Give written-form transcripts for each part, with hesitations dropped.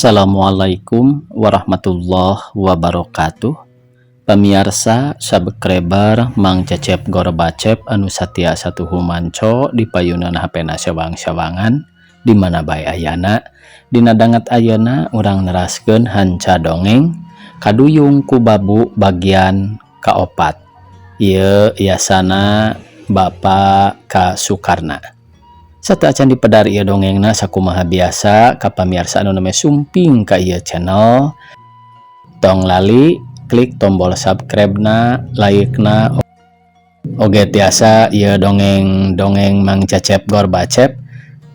Assalamualaikum warahmatullahi wabarakatuh. Pemirsa subscriber Mang Cecep Gorbacep anu satia satuhu manco di payunan HP-na syawang-syawangan di mana bae ayana. Dina danget ayeuna urang neraskeun hanca dongeng kaduyung ku babu bagian kaopat. Ieu yasana Bapak Ka Sukarna. Sateuacan dipedar ieu dongengna sakumaha biasa ka pamirsa anu neme sumping ka ieu channel. Tong lali klik tombol subscribe-na, like-na. Oge tiasa ieu dongeng-dongeng Mang Cecep Gorbacep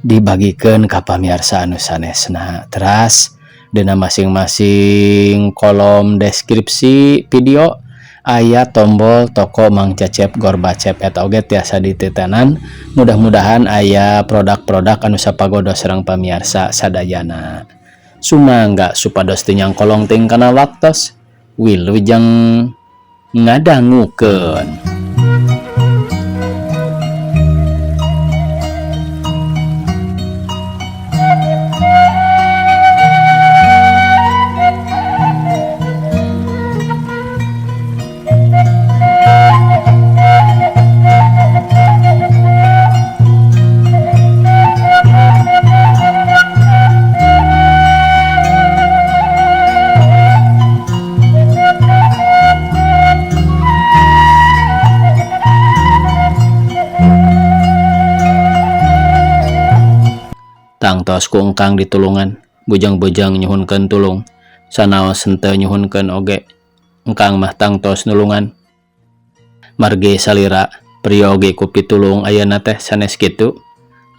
dibagikeun ka pamirsa anu sanesna. Teras dina masing-masing kolom deskripsi video aya tombol toko Mang Cecep Gorbacep eta oge tiasa dititenan. Mudah-mudahan aya produk-produk anu sapagodos sareng pamirsa sadayana. Sumangga supados teu nyangkolong ting kana waktos wilujeng ngadangukeun. Tangtos ku engkang ditulungan, bujang-bujang nyuhunkeun tulung, sanaos henteu nyuhunkeun oge, engkang mah tangtos nulungan. Margi salira, prio oge ku pitulung ayeuna teh sanes kitu.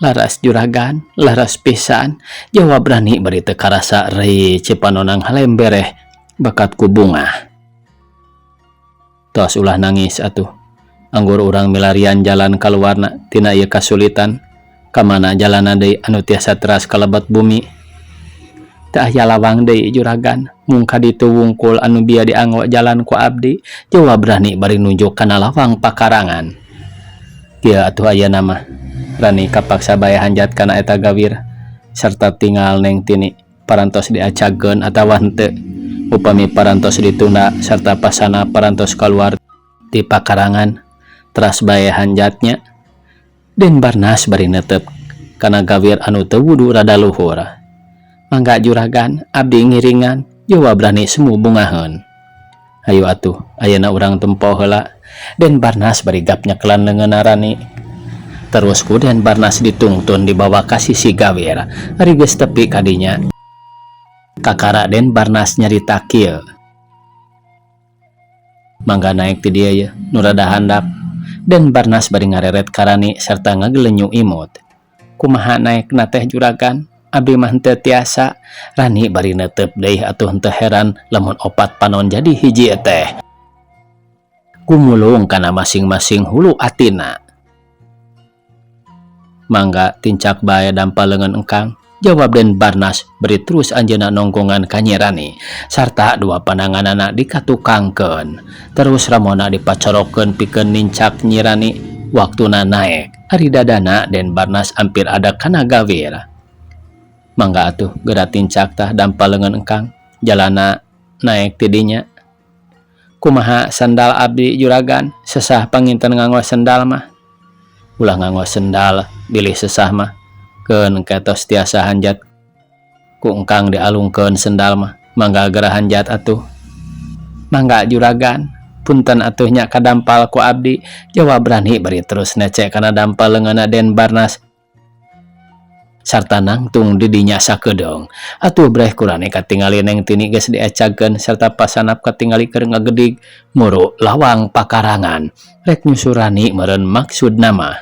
Laras juragan, laras pisan, jawab berani bari teu karasa rei cipanonang halembereh bakat ku bunga. Tos ulah nangis atuh, anggur urang milarian jalan kaluarna tina ieu kasulitan. Kamana jalana deui anu tiasa teras kalebat bumi. Teu aya lawang deui juragan, mung kaditu wungkul anu bieu dianggo jalan ku abdi. Jawa berani bari nunjuk kana lawang pakarangan. Kieu atuh ayeuna mah rani kapaksa bae hanjat kana eta gawir sarta tinggal neng tini parantos diacageun atawa henteu. Upami parantos ditunda sarta pasana parantos kaluar ti pakarangan teras bae hanjatnya. Den Barnas bari netep kana gawir anu teu wudu rada luhur. Mangga juragan, abdi ngiringan, jawa berani semu bungaheun. Hayu atuh, ayeuna urang tempo heula. Den Barnas bari gap nyekelan leungeunna Rani. Terus ku Den Barnas ditungtun dibawa ka sisi gawir. Ari geus tepi ka dinya, kakara Den Barnas nyarita kieu. Mangga naik ti dieu ye, nu rada handap. Den Barnas bari ngareret ka Rani sarta ngagelenyu imut. Kumaha naekna teh juragan? Abdi mah henteu tiasa. Rani bari netep deui atuh henteu heran lamun opat panon jadi hiji teh. Gumulung kana masing-masing hulu atina. Mangga tincak bae dampal leungeun engkang, jawab Den Barnas beri terus anjeunna nongkongan ka Nyi Rani sarta dua pananganana dikatukangkeun. Terus ramona dipacorokeun pikeun nincak Nyi Rani waktuna naek. Ari dadana Den Barnas hampir ada kana gawir. Mangga atuh geura tincak tah dampal leungeun engkang, jalana naek ti dinya. Kumaha sandal abdi juragan? Sesah panginten nganggo sendal mah. Ulah nganggo sendal bilih sesah mah. Keun ketos tiasa hanjat ku engkang dialungkeun sendal mah. Mangga geura hanjat atuh. Mangga juragan, punten atuh nya kadampal ku abdi. Jawa berani bari terus necek kana dampal leungeunna Den Barnas sarta nangtung di dinya sakedeung. Atuh breh kurane katingali neng tini geus diacageun sarta pasanap katingali keur ngagedig muru lawang pakarangan. Rek nyusurani meureun maksudna mah.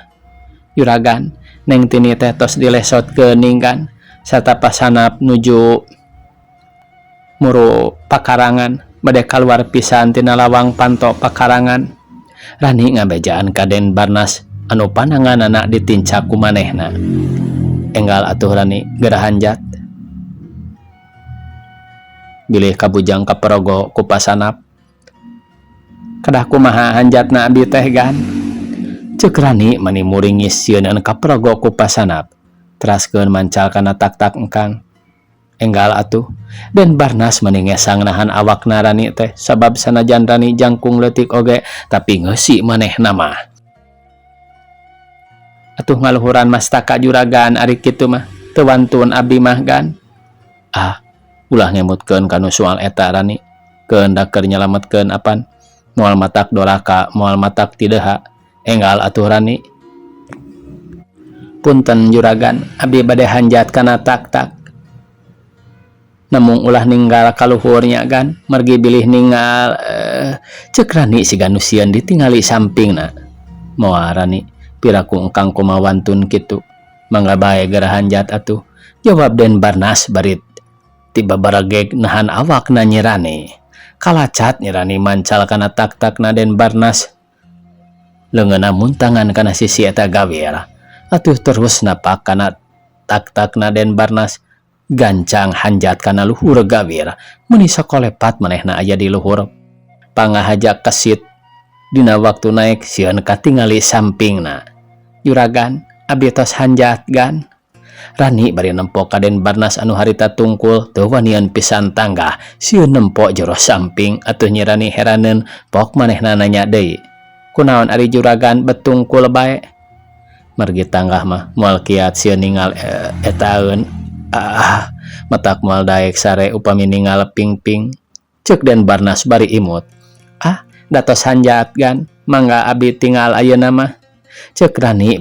Juragan, neng tini teh tos dilesotkeun ninggan sarta pasanap nuju muru pakarangan bade kaluar pisan tina lawang panto pakarangan. Rani ngabejaan ka Den Barnas anu pananganana ditincak ku manehna. Enggal atuh Rani geura hanjat. Bilih kabujang kaperogo ku pasanap. Kedah kumaha hanjatna abdi teh gan? Ceuk Rani mani muringis sieun kaperogo ku pasanap. Teraskeun mancal kana tak-tak engkang. enggal atuh. Dan Barnas meningesang nahan awakna Rani teh, sabab sanajan Rani jangkung leutik oge tapi ngeusi manehna mah. Atuh ngaluhuran mastaka juragan ari kitu mah teu wantun abdi mah gan. Ulah ngemutkeun kanu soal eta Rani, keundak keur nyalametkeun apan, moal matak doraka moal matak tideha, enggal atuh Rani. Punten juragan, abdi bade hanjat kana tak-tak. Namung ulah ninggal kaluhurnya gan, margi bilih ninggal cek Rani siga nu sieun ditingali sampingna. Moal Rani, piraku engkang kumaha wantun kitu, mangga bae geura hanjat atuh, jawab Den Barnas barit tiba barageg nahan awakna Nyi Rani. Kalacat Nyi Rani mancal kana tak-takna Den Barnas, leungeunna muntangan kana sisi eta gawir. Atuh terus napak kana tak-takna Den Barnas, gancang hanjat kana luhur gawir, meuni sakolepat manehna aya di luhur. Pangahaja kesit dina waktu naik sieun katingali sampingna. Juragan, abdi tos hanjat gan. Rani bari nempo ka Den Barnas anu harita tungkul teu wanian pisan tanggah, sieun nempo jero samping. Atuh Nyi Rani heraneun, pok manehna nanya deui, kunaon ari juragan betungkul bae? Margi tanggah mah moal kiat sieun ningal etaeun. Matak moal daek sare upami ningal ping-ping. Ceuk Den Barnas bari imut. Datos hanjat gan, mangga abdi tinggal ayeuna mah. Ceuk Rani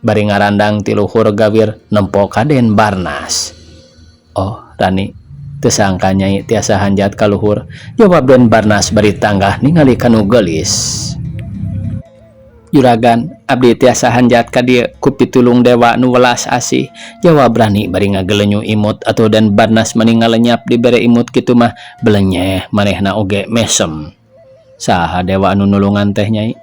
bari ngarandang ti luhur gawir nempo ka Den Barnas. Oh Rani, teu sangka Nyai tiasa hanjat ka luhur, jawab Den Barnas bari tanggah ningali kanu geulis. Juragan, abdi tiasa hanjat ka dieu ku pitulung dewa nu welas asih, jawab Rani bari ngagelenyu imut. Atuh Den Barnas meningal lenyap dibere imut kitu mah belenyeh manehna oge mesem. Saha dewa anu nulungan teh Nyai?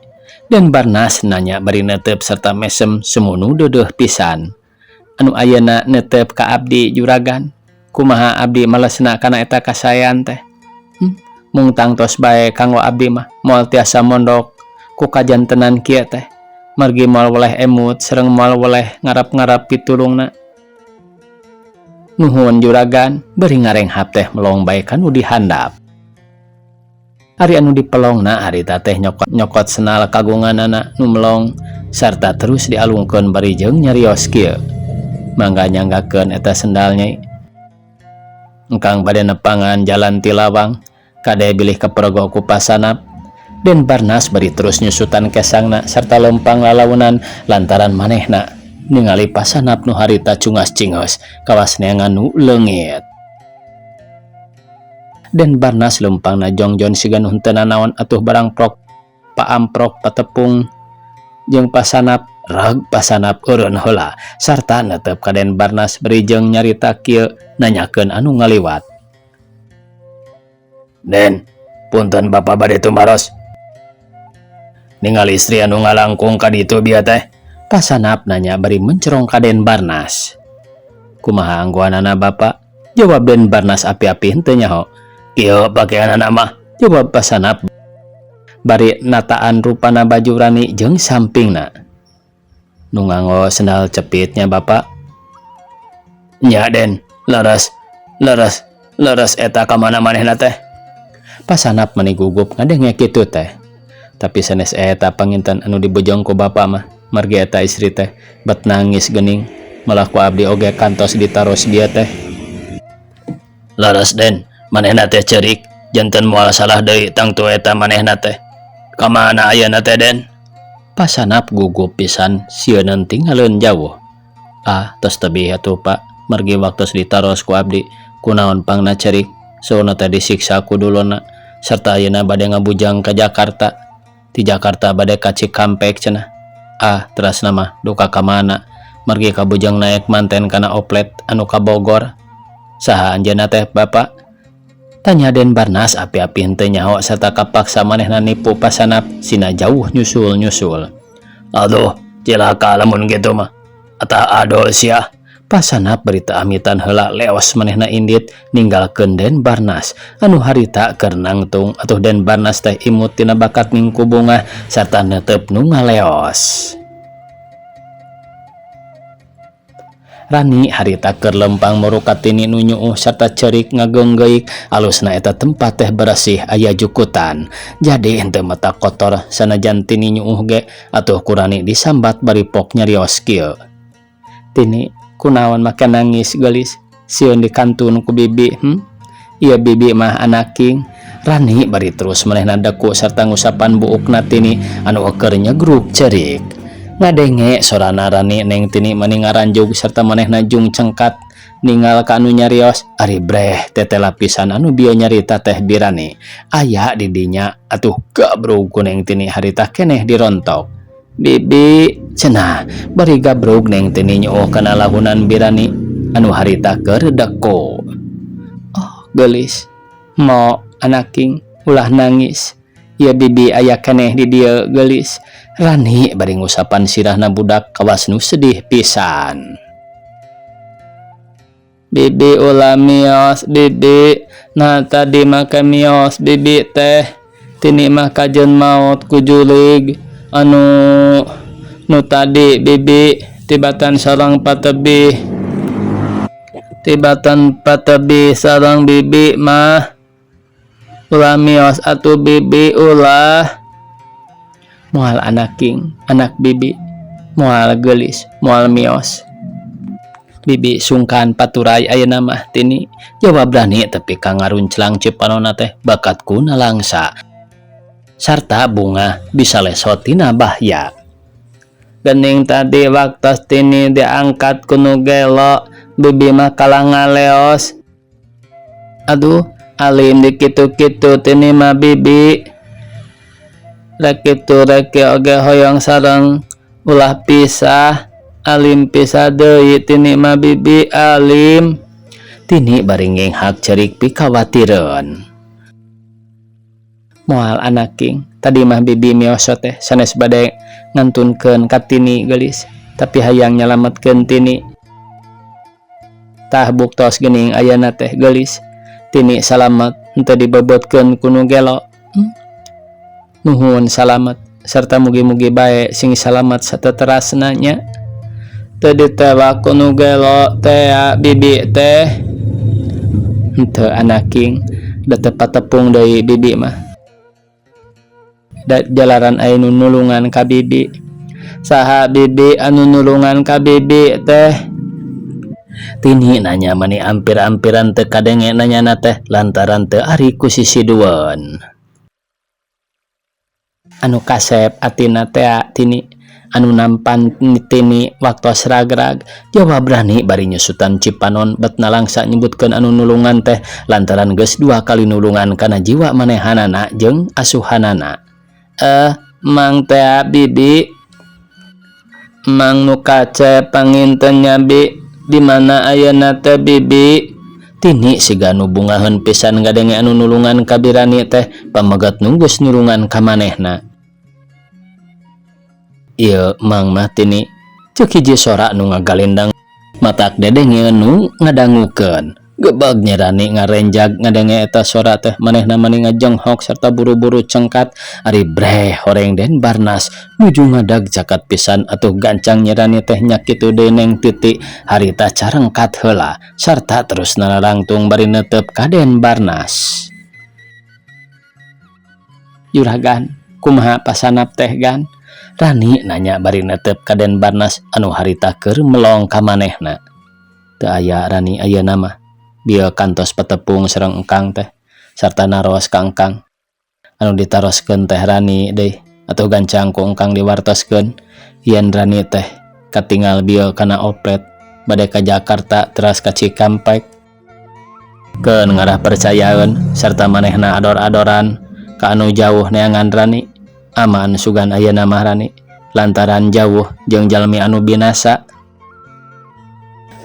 Den Barnas nanya bari neuteup serta mesem semunu deudeuh pisan. Anu ayeuna neuteup ka abdi juragan, kumaha abdi malesna kana eta kasayan teh? Mung tangtos bae kanggo abdi mah moal tiasa mondok ku kajantenan kieu teh, margi moal weleh emut sareng moal weleh ngarap-ngarap pitulungna. Nuhun juragan, bari ngarenghap teh melong bae kanu dihandap. Ari anu dipelongna harita teh nyokot senal kagunganana nu melong sarta terus dialungkeun bari jeung nyarios kieu. Mangga nyanggakeun eta sendal Nyai. Engkang bade nepangan jalan ti lawang, kade bilih kapergo ku pasanap. Den Barnas bari terus nyusutan kesangna sarta lempang lalaunan lantaran manehna ningali pasanap nu harita cungas-cingeus kawas neangan nu leungit. Den Barnas lempangna jongjon siga nu henteu nanaon atuh barang prok paamprok patepung jeung pasanap reg pasanap eureun heula sarta neuteup ka Den Barnas bari jeung nyarita kieu nanyakeun anu ngaliwat. Den, punten Bapa bade tumaros. Ningali istri anu ngalangkung ka ditu bieu teh? Pasanap nanya bari mencerong ka Den Barnas. Kumaha anggoanana Bapa? Jawab Den Barnas api-api henteu nyaho. Kieu pakaianana mah, jawab pasanap bari nataan rupana baju Rani jeung sampingna. Nu nganggo sendal cepitnya Bapa? Nya Den, leres eta ka mana manehna teh? Pasanap meuni gugup ngadenge kitu teh. Tapi sanes eta panginten anu dibojong ku Bapa mah, margi eta istri teh bet nangis geuning, malah ku abdi oge kantos ditaros dia teh. Laras Den, manehna teh ceurik, janten moal salah deui tangtu eta manehna teh. Ka mana ayeuna teh Den? Pasanap gugup pisan sieun tinggalin jauh. Tos tebih atuh Pak, margi waktos ditaros ku abdi, kunaon pangna ceurik, sono teh disiksa ku duluna, sarta ayeuna bade ngabujang ka Jakarta. Ti Jakarta bade ka Cikampek cenah. Terasna mah duka ka mana, margi kabujang naek manten kana oplet anu ka Bogor. Saha anjeunna teh Bapak? Tanya Den Barnas api-api henteu nyaho sarta kapaksa manehna nipu pasanap sina jauh nyusul-nyusul. Aduh, cilaka lamun kitu mah. Atah adol sia. Pasanap berita amitan heula leos manehna indit ninggalkeun Den Barnas anu harita keur nangtung. Atuh Den Barnas teh imut tina bakat mingku bunga sarta neuteup nu ngaleos. Rani harita keur lempang murukat tini nu nyuuh sarta cerik ngagenggeik alusna eta tempat teh bersih aya jukutan. Jadi henteu mata kotor sanajan tini nyuuh ge atuh ku Rani disambat bari pok nyarios kieu. Tini kunaon make nangis gelis sieun dikantun ku bibi Iya bibi mah anaking. Rani bari terus manehna deku sarta ngusapan buukna tini anu keur nyegruk cerik. Ngadenge sorana Rani neng tini mani ngaranjug sarta manehna jung cengkat ningal ka anu nyarios ari breh tete lapisan anu bieu nyarita teh Birani aya di dinya atuh gabrug ku neng tini harita keneh dirontok. Bibi cenah bari gabrug neng tini nyuuh kana lahunan Birani anu harita keur deku. Oh gelis mo anaking ulah nangis. Ya bibi aya keneh di dieu gelis. Rani bari ngusapan sirahna budak kawas nu sedih pisan. Bibi ulah mios bibi, nah tadi make mios bibi teh tini mah kajeun maot ku julig anu tadi bibi tibatan sareng patebih sareng bibi mah ulah mios atuh bibi ulah. Moal anaking anak bibi moal gelis moal mios. Bibi sungkan paturai ayeuna mah tini jawab Rani tapi kangarunclang cipanonna teh bakatku nalangsa sarta bunga bisa lesot tina bahya. Gening tadi waktos tini diangkat ku nu gelo bibi mah kalang ngaleos. Aduh alim di kitu-kitu tini mah bibi. Rek kitu rek oge hoyong sareng ulah pisah alim pisah deui tini mah bibi alim. Tini bari nginghak cerik pikawatireun. Moal anaking tadi mah bibi miosot teh sanes bade ngantunkeun ka tini gelis tapi hayang nyalametkeun tini. Tah buktos geuning ayeuna teh gelis tini salamet henteu dibebotkeun ku nu gelo. Nuhun salamet serta mugi-mugi bae sing salamet sateterasna nya. Teu ditewak ku nu gelo teh bibi teh. Henteu anaking da tepat tepung deui bibi mah. Da jalaran aya nu nulungan ka bibi. Saha bibi anu nulungan ka bibi teh? Tini nanya mani ampir-ampiran teu kadenge nanyana teh lantaran teu ari ku sisidueun. Anu kasep atina teh tini anu nampan tini waktos ragrag jawab Rani bari nyusutan cipanon bet nalangsa nyebutkeun anu nulungan teh lantaran geus 2 kali nulungan kana jiwa manehanana jeung asuhanana. Mang teh bibi mang nu kacep pangintennya bi di mana ayeuna teh bibi. Tini siga nu bungaheun pisan ngadenge anu nulungan ka Birani teh pamegat nunggus nulungan ka manehna. Ieu mang mah tini ceuk hiji sora nu ngagalendang matak dedenge nu ngadangukeun. Gebeg Rani ngarenjag ngadenge eta sora teh manehna mani ngajenghok serta buru-buru cengkat ari breh horeng den Barnas nuju ngadag cakat pisan atuh gancang Rani teh nya kitu deui neng Titi harita carengkat heula sarta terus narangtung bari neuteup ka den Barnas. Juragan kumaha pasanap teh gan? Rani nanya bari neuteup ka den Barnas anu harita keur melong ka manehna. Teu aya Rani ayeuna mah bieu kantos patepung sareng engkang teh sarta naros ka engkang anu ditaroskeun teh Rani deui atuh gancang ku engkang diwartoskeun yen Rani teh katingal bieu kana oplet bade ka Jakarta teras ka Cikampek keun ngarah percayaeun sarta manehna ador-adoran ka anu jauh neangan Rani aman sugan ayeuna mah Rani lantaran jauh jeung jalmi anu binasa.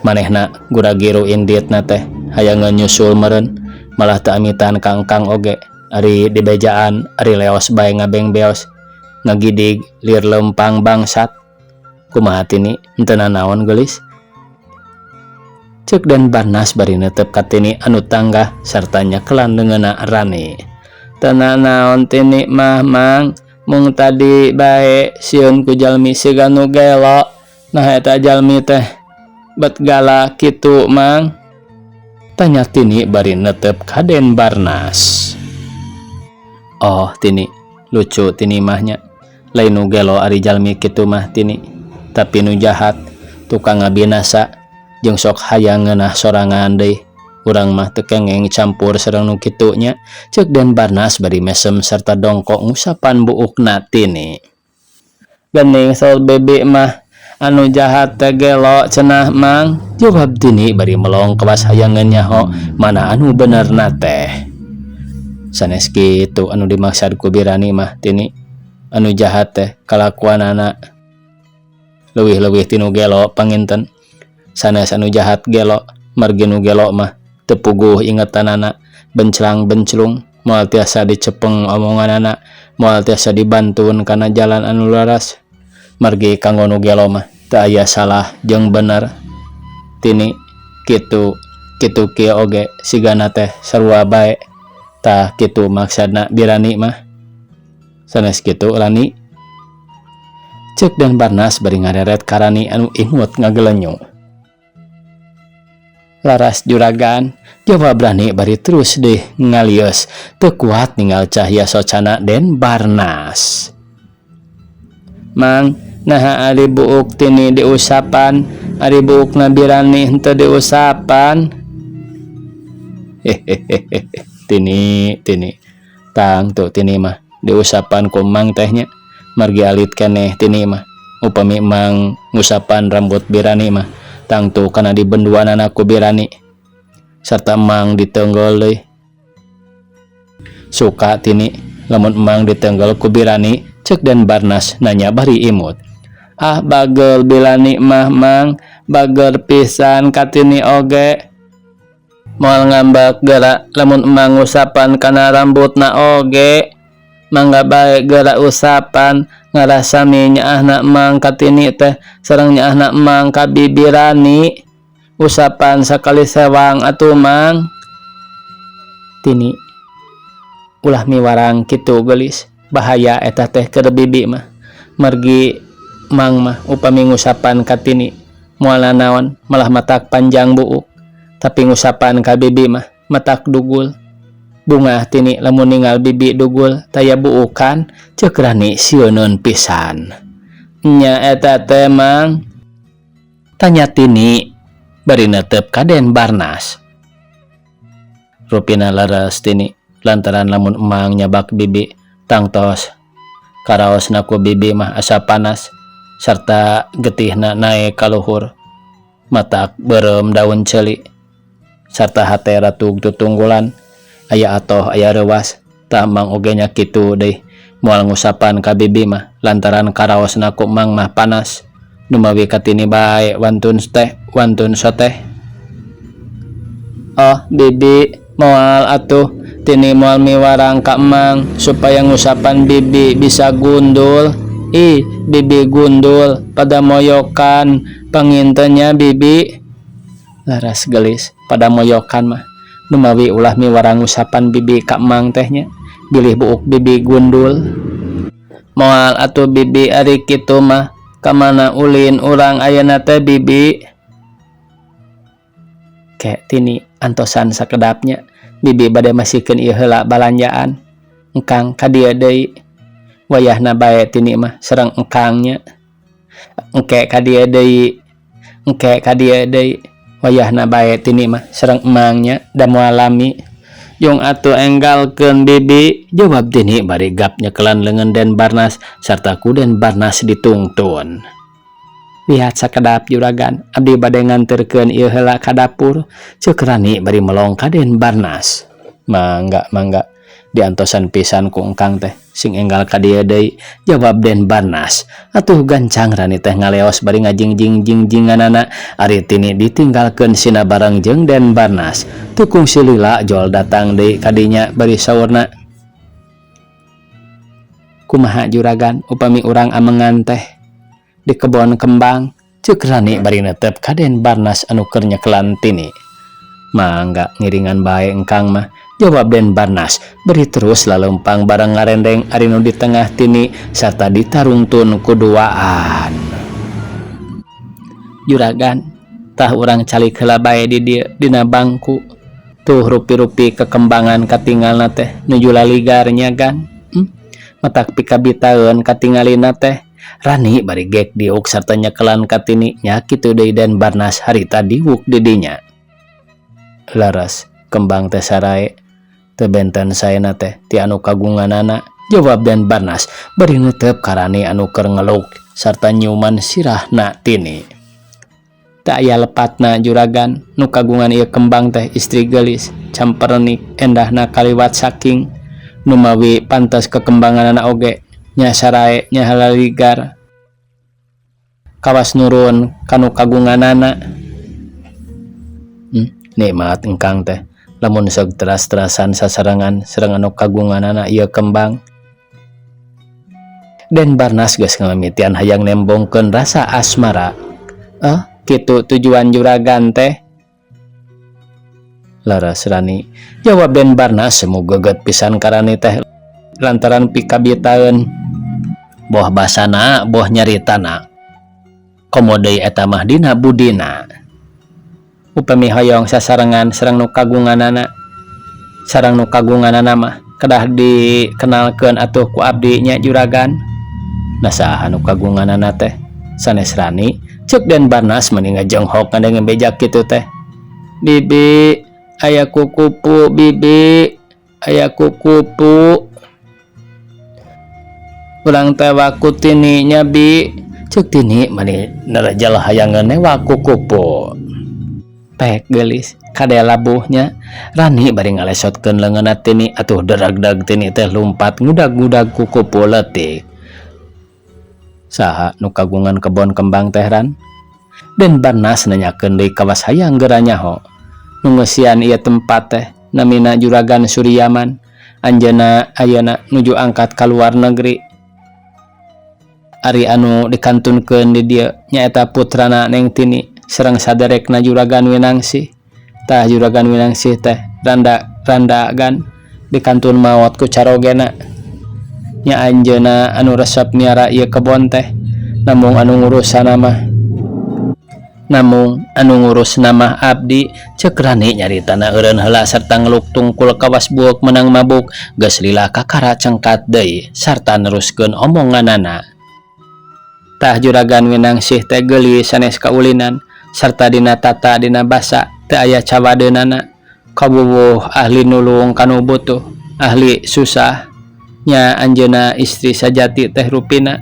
Manehna gura-giru inditna teh hayang nyusul meureun malah teu amitan ka engkang oge ari dibejaan ari leos bae ngabeng beos ngagidig lir lempang bangsat. Kumaha tini henteu nanaon geulis? Ceuk den Barnas bari neuteup ka tini anu tanggah sarta nyakelan leungeunna Rani. Teu nanaon tini mah mang mung tadi bae sieun ku jalmi siga nu gelo nah eta jalmi teh bet gala kitu mang? Tanya Tini bari netep kaden Barnas. Oh Tini, lucu Tini mahnya. Lain nu gelo ari jalmi kitu mah Tini, tapi nu jahat tukang ngabinasa jeung sok hayang ngeunah sorangan deui. Urang mah teu kengeng campur sareng nu kitu nya, ceuk Den Barnas bari mesem sarta dongkok ngusapan buukna Tini. Geuning saur bebe mah anu jahat teh gelo cenah mang, jawab Tini bari melong kewas hayang nyaho mana anu benerna teh. Sanes kitu anu dimaksud ku Birani mah Tini, anu jahat teh kalakuanana leuwih-leuwih tinu gelo panginten. Sanes anu jahat gelo, margi nu gelo mah teu puguh ingetanana, benclang-benclung, moal tiasa dicepeng omonganana, moal tiasa dibantun kana jalan anu laras. Margi kanggo nu gelo mah teu aya salah jeung bener Tini, kitu kieu oge sigana teh sarua bae. Tah kitu maksudna Birani mah. Sanes kitu Rani, ceuk Den Barnas bari ngareret ka Rani anu imut ngagelenyung. Laras juragan, jawab Rani bari terus deh ngalius teu kuat ninggal cahya socana Den Barnas. Mang, naha ari buuk Tini diusapan, ari buukna Birani henteu diusapan. Hehehe. Tini, tang tuh Tini mah diusapan ku mang tehnya, margi alit keneh Tini mah. Upami mang ngusapan rambut Birani mah, tang tuh kana dibenduanana ku Birani, sarta mang ditenggol deui. Suka Tini lamun mang ditenggol ku Birani, ceuk Den Barnas nanya bari imut. Ah bagel Birani mah mang, bagel pisan ka Tini oge. Moal ngambek geura lamun emang usapan kana rambutna oge, mangga bae geura usapan ngarasa nyaahna emang ka Tini teh sareng nyaahna emang ka Birani. Usapan sakali sewang atuh mang. Tini ulah miwarang kitu geulis, bahaya eta teh keur bibi mah. Margi mang mah upami ngusapan ka Tini moal naon malah matak panjang buuk, tapi ngusapan ka bibi mah matak dugul. Bungah Tini lamun ninggal bibi dugul taya buukan, ceuk Rani sieuneun pisan. Nya eta teh mang? Tanya Tini bari netep ka Den Barnas. Rupina leres Tini lantaran lamun emang nyabak bibi tangtos karaosna ku bibi mah asa panas sarta getihna naek ka luhur, matak beureum daun ceuli, sarta hate ratug tutunggulan, aya atoh aya reuwas. Tah mang oge nya kitu deui moal ngusapan ka bibi mah lantaran karaosna ku mang mah panas. Numawi ka Tini bae wantun soteh. Oh bibi moal atuh Tini moal miwarang ka emang supaya ngusapan bibi bisa gundul. Ih bibi gundul pada moyokan pangintennya bibi. Laras gelis pada moyokan mah numawi ulah miwarang usapan bibi ka emang tehnya, bilih buuk bibi gundul. Moal atuh bibi ari kitu mah kamana ulin urang ayeuna teh bibi. Kek Tini antosan sakedapnya, bibi bade masihkeun ieu heula balanjaan. Engkang ka dieu deui. Wayahna bae Tini mah sareng engkangnya. Engke ka dieu deui. Wayahna bae Tini mah sareng emangnya da moal lami. Yung atuh enggalkeun bibi, jawab Tini bari gap nyekelan leungeun Den Barnas sarta ku Den Barnas ditungtun. Lihat sakedap juragan, abdi bade nganterkeun ieu heula ka dapur, ceuk Rani bari melong ka Den Barnas. Mangga diantosan pisan ku engkang teh sing enggal ka dieu deui, jawab Den Barnas. Atuh gancang Rani teh ngaleos bari ngajingjing-jingjinganana ari Tini ditinggalkeun sina bareng jeung Den Barnas. Tukung si Lila jol datang deui ka dinya bari saurna, kumaha juragan upami urang amengan teh di kebon kembang? Ceuk Rani bari netep ka Den Barnas anu keur nyekelan Tini. Mangga ngiringan bae engkang mah, jawab Den Barnas beri terus lalempang bareng ngarendeng ari nu di tengah Tini sarta ditaruntun ku duaan. Juragan, tah urang calik heula bae di dieu dina bangku. Tuh rupi-rupi kekembangan katinggalna teh nuju laligarnya gan. Matak pikabitaeun katingalina teh Rani bari gek diuk sarta nyekelan katini nya kitu deui Den Barnas harita diuk di dinya. Laras kembang teh sarae teu benten saena teh ti anu kagunganana, jawab Den Barnas bari neuteup ka Rani anu keur ngeluk sarta nyuman sirahna tini. Tak aya lepatna juragan nu kagungan ieu kembang teh istri geulis campernik endahna kaliwat saking nu mawi pantes kekembanganana oge nya sarae nya halaligar kawas nurun kanu kagunganana. Nikmat engkang teh lamun seug teras-terasan sasarengan sareng anu kagunganana ieu kembang. Den Barnas geus ngamimitian hayang nembongkeun rasa asmara. Kitu tujuan juragan teh? Laras Rani, jawab Den Barnas semu geget pisan ka Rani teh lantaran pikabitaeun boh basana boh nyaritana. Komo deui eta mah dina budina. Upami hoyong sasarengan sareng nu kagunganana. Sareng nu kagunganana mah kedah dikenalkeun atuh ku abdi nya juragan. Nasaha nu kagunganana teh? Sanes Rani, cek Den Barnas meni ngajenghok ngadenge beja kitu teh. Bibi, aya kukupu, bibi, aya kukupu. Urang teh waku tini nya bi, cek tini meni narajal hayangeun waku kupu. Pek geulis kade labuhnya. Rani bari ngalesotkeun leungeunna tini atuh deragdag tini teh lumpat ngudag-ngudag ku kupu leutik. Saha nu kagungan kebon kembang teh Ran? Den Barnas nanyakeun deui kawas hayang geura nyaho. Nu ngeusian ieu tempat teh namina Juragan Suryaman. Anjeunna ayeuna nuju angkat ka luar negeri. Ari anu dikantunkeun di dieu nyaeta putrana Neng Tini sareng saderekna Juragan Winangsi. Tah Juragan Winangsi teh randa-randagan dikantun maot ku carogena. Nya anjeunna anu resep miara ieu kebon teh namung anu ngurusana mah abdi, cek Rani nyaritana eureun heula sarta ngeluk tungkul kawas buuk menang mabuk geus lila kakara cengkat deui sarta neruskeun omonganana. Tah Juragan Winangsi teh geulis sanes kaulinan sarta dina tata dina basa teu aya cawadeunana. Kabubuh ahli nulung kanu butuh, ahli susah. Nya anjeunna istri sajati teh rupina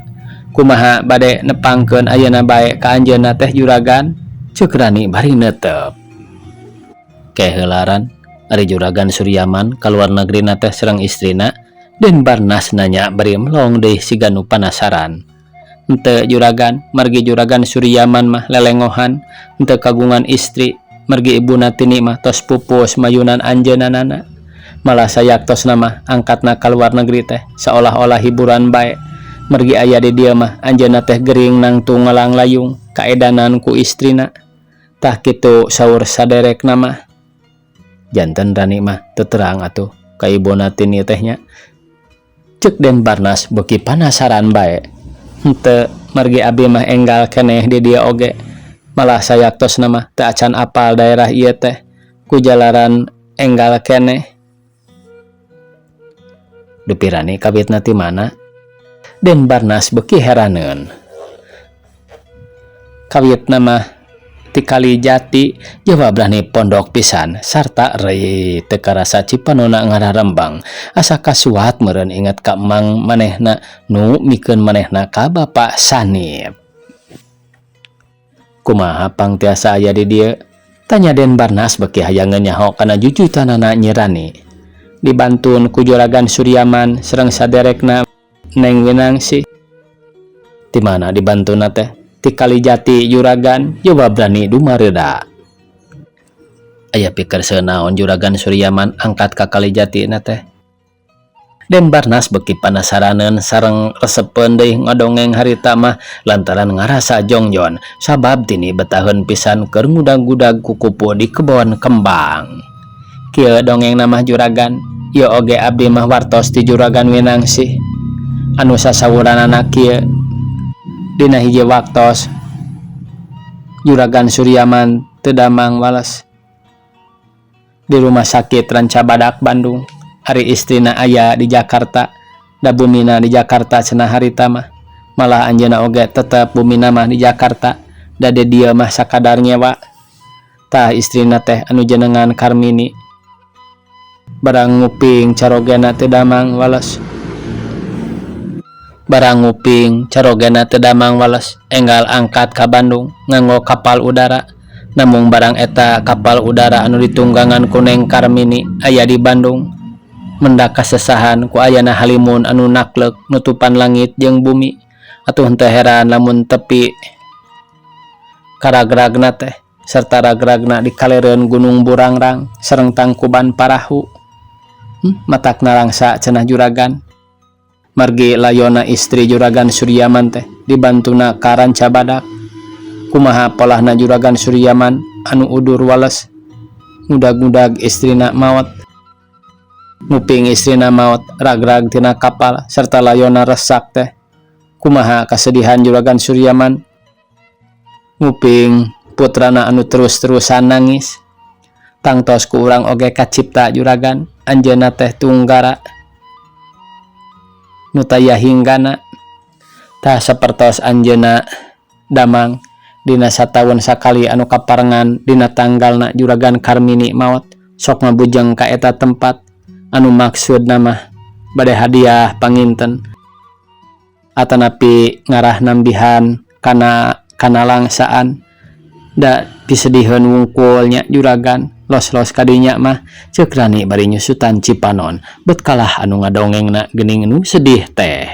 kumaha bade nepangkeun ayeuna bae ka anjeunna teh juragan? Ceuk Rani bari neuteup. Kehelaran ari Juragan Suryaman ka luar negrina teh sareng istrina. Den Barnas nanya bari melong deui siga nu panasaran. Henteu juragan, margi Juragan Suryaman mah lelengohan, henteu kagungan istri, margi ibuna tini mah tos pupus mayunan anjeunanana. Malah sayak tos nama angkatna ka luar negeri teh seolah-olah hiburan bae. Mergi aya di dieu mah anjeunna teh gering nangtung ngalang layung kaedanan ku istrina. Tah kitu saur saderekna mah. Janten Rani mah teu terang atuh ka ibuna tini teh nya. Cek Den Barnas beuki panasaran bae. Henteu margi abi mah enggal keneh di dieu oge. Malah sayak tos nama teu acan apal daerah ieu teh ku jalaran enggal keneh. Dupi Rani kawitna ti mana? Den Barnas beuki heraneun. Kawitna mah ti Kalijati, jawab Rani pondok pisan sarta rei teu karasa cipanona ngararembang. Asa kasuat meureun inget ka emang manehna nu mikeun manehna ka Bapak Sanip. Kumaha pang tiasa aya di dieu? Tanya Den Barnas beuki hayangeun nyaho kana jujutanana Nyi Rani. Dibantun ku Juragan Suryaman sareng saderekna Neng Winangsi. Di mana dibantuna teh? Ti Kalijati juragan, jawab Rani dumareuda. Aya pikir seunaon Juragan Suryaman angkat ka Kalijati na teh? Den Barnas beuki panasaraneun sareng resepeun deui ngadongeng harita mah lantaran ngarasa jongjon sabab tini betaheun pisan keur ngudag-ngudag ku kupu di kebon kembang. Kieu dongeng nama juragan, ieu oge abdi mah wartos ti Juragan Winangsi. Anu sasawuranana kieu dina hiji waktos Juragan Suryaman teu damang walas di rumah sakit Ranca Badak Bandung. Ari istrina aya di Jakarta, da bumina di Jakarta cenah harita mah. Malah anjeunna oge tetep bumina mah di Jakarta, da di dieu mah sakadar nyewa. Tah istrina teh anu jenengan Karmini barang nguping carogena teu damang walas. Barang nguping carogena teu damang walas, enggal angkat ka Bandung nganggo kapal udara. Namun barang eta kapal udara anu ditunggangan ku Neng Karmini aya di Bandung, mendak kasesahan ku ayana halimun anu naklek nutupan langit jeung bumi. Atuh henteu heran lamun tepi karagragna teh serta ragragna dikalereun gunung burangrang sareng tangkuban parahu. Matak narangsa cenah juragan. Margi layona istri Juragan Suryaman teh dibantuna ka Ranca Badak. Kumaha polahna Juragan Suryaman anu udur walas ngudag-ngudag istrina maot. Nguping istrina maot ragrag tina kapal serta layona resak teh. Kumaha kasedihan Juragan Suryaman nguping putrana anu terus-terusan nangis. Tangtos ku urang oge kacipta juragan, anjeunna teh tunggara nu taya hinggana. Tah sapertos anjeunna damang dina sataun sakali anu kaparengan dina tanggalna Juragan Karmini maot, sok ngabujeng ka eta tempat anu maksudna mah bade hadiah panginten atanapi ngarah nambihan kana langsaan. Da pisedihun wungkulnya juragan los-los kadinya mah ceuk rani bari nyusutan Cipanon bet kalah anu ngadongengna geuning nu sedih teh.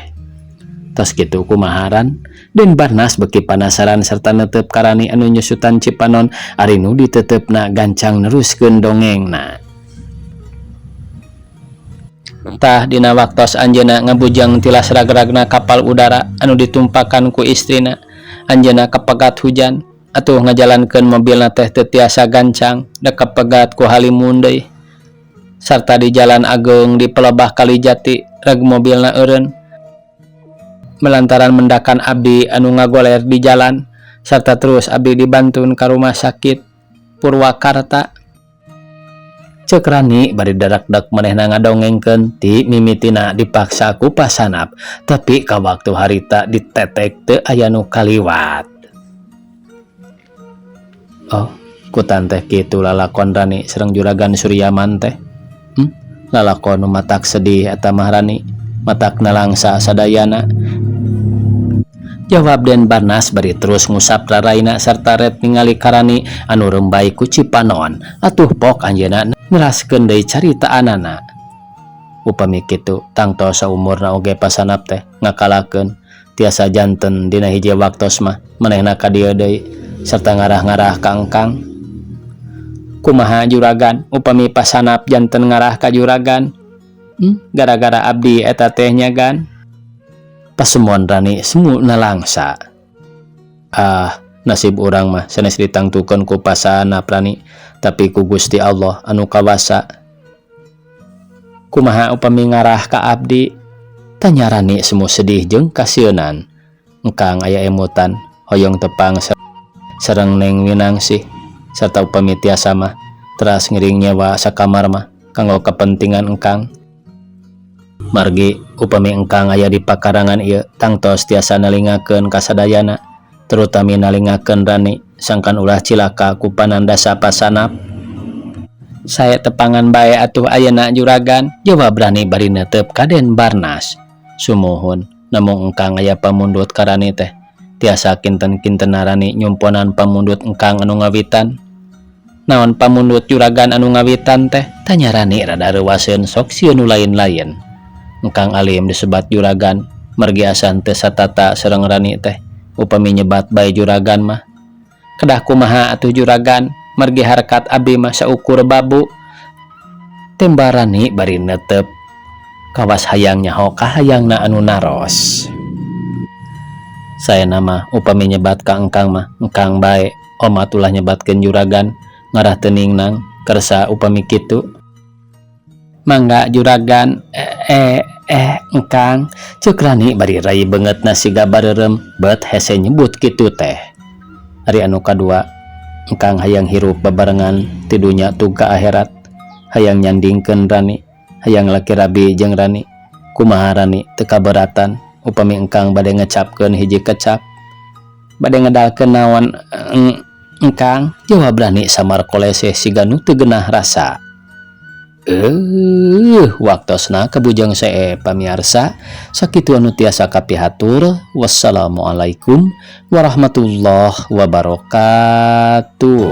Tos kitu kumaharan Den Barnas beki panasaran serta neuteup karani anu nyusutan Cipanon ari nu diteteupna gancang neruskeun dongengna. Tah dina waktos anjeunna ngabujang tilas ragragna kapal udara anu ditumpakan ku istrina, anjeunna kapegat hujan. Atuh ngajalankeun mobilna teh teu tiasa gancang, da kapegat ku halimun deui. Sarta di jalan ageung di pelebah Kalijati reg mobilna eureun. Melantaran mendakan abdi anu ngagoler di jalan, sarta terus abdi dibantun ka rumah sakit Purwakarta. Ceuk rani bari darak-dak manehna ngadongengkeun ti mimitina dipaksa ku pasanap, tapi ka waktu harita ditetek teu aya nu kaliwat. Oh, kutan teh kitu lalakon rani sareng Juragan Suryaman teh. Lalakon nu matak sedih eta mah rani, matak nalangsa sadayana. Jawab Den Barnas bari terus ngusap raraina sarta ret ningali karani anu rembay ku Cipanon. Atuh pok anjeunna neraskeun deui caritaanana. Upami kitu tangtos saumurna oge pasanap teh ngakalakeun tiasa janten dina hiji waktos mah manehna ka dieu deui serta ngarah-ngarah ka engkang. Kumaha juragan upami pasanap janten ngarah ka juragan? Gara-gara abdi eta teh nyagan. Pasemon rani semu nalangsa. Nasib urang mah sanes ditangtukeun ku pasanap rani, tapi ku Gusti Allah anu kawasa. Kumaha upami ngarah ka abdi? Tanya rani semu sedih jeung kasieun. Engkang aya emutan hoyong tepang sareng Neng Winangsi serta upami tiasa mah teras ngiring nyewa sakamar mah kanggo kepentingan engkang. Margi upami engkang aya di pakarangan ieu tangtos tiasa nalingakeun kasadayana, terutami nalingakeun rani sangkan ulah cilaka ku panandasa pasanap. Saya tepangan bae atuh ayeuna juragan, jawab rani bari neuteup ka Den Barnas. Sumuhun, namung engkang aya pamundut karani teh tiasa kinten-kinten rani nyumponan pamundut engkang anu ngawitan. Naon pamundut juragan anu ngawitan teh? Tanya rani rada reuwaseun sok sieun nu lain-lain. Engkang alim disebat juragan, margi asan teu satata sareng rani teh. Upami nyebat bae juragan mah kedah kumaha atuh juragan, margi harkat abdi mah saukur babu. Temba rani bari neuteup kawas hayang nyaho ka hayangna anu naros. Saya nama upami nyebat ka engkang mah engkang bae, omat ulah nyebatkeun juragan ngarah teuning nang kersa upami kitu. Mangga juragan engkang, ceuk rani bari rai beungeutna siga bareurem bet hese nyebut kitu teh. Ari anu kadua, engkang hayang hirup babarengan ti dunya tug ka akhirat, hayang nyandingkeun Rani, hayang laki rabi jeung Rani. Kumaha Rani teu kaberatan upami engkang bade ngecapkeun hiji kecap? Bade ngedalkeun naon engkang? Jawab Rani samar kolese siga nu teu geunah rasa. Waktosna kabujang sae pamiarsa, sakitu anu tiasa kapihatur. Wassalamualaikum warahmatullahi wabarakatuh.